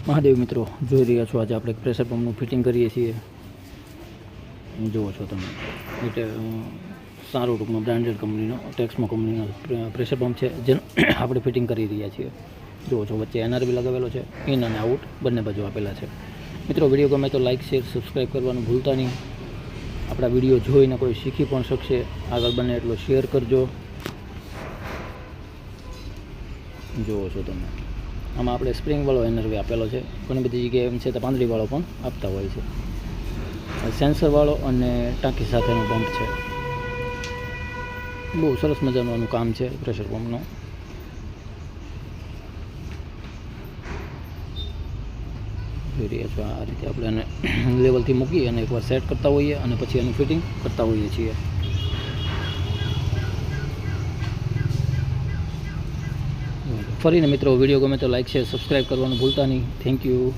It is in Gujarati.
મહાદેવ મિત્રો, જોઈ રહ્યા છો આજે આપણે પ્રેશર પંપનું ફિટિંગ કરીએ છીએ. જુઓ છો તમે, એટલે સારું ટૂંકમાં બ્રાન્ડેડ કંપનીનો ટેક્સમો કંપનીનો પ્રેશર પંપ છે, જેનું આપણે ફિટિંગ કરી રહ્યા છીએ. જુઓ છો, વચ્ચે એનઆરબી લગાવેલો છે, ઇન અને આઉટ બંને બાજુ આપેલા છે. મિત્રો, વિડીયો ગમે તો લાઇક શેર સબસ્ક્રાઈબ કરવાનું ભૂલતા નહીં. આપણા વિડીયો જોઈને કોઈ શીખી પણ શકશે. આગળ બને એટલો શેર કરજો. જુઓ છો તમે, આમાં આપણે સ્પ્રિંગવાળો એનર્વી આપેલો છે. ઘણી બધી જગ્યાએ એમ છે તો પાંદડીવાળો પણ આપતા હોય છે. સેન્સરવાળો અને ટાંકી સાથેનો પંપ છે. બહુ સરસ મજાનું આનું કામ છે પ્રેશર પંપનું. જોઈ રહ્યા છો, આ રીતે આપણે એને લેવલથી મૂકી અને એકવાર સેટ કરતા હોઈએ અને પછી એનું ફિટિંગ કરતા હોઈએ છીએ. ફરીને મિત્રો, વિડીયો ગમે તો લાઇક શેર સબસ્ક્રાઈબ કરવાનું ભૂલતા નહીં. Thank you.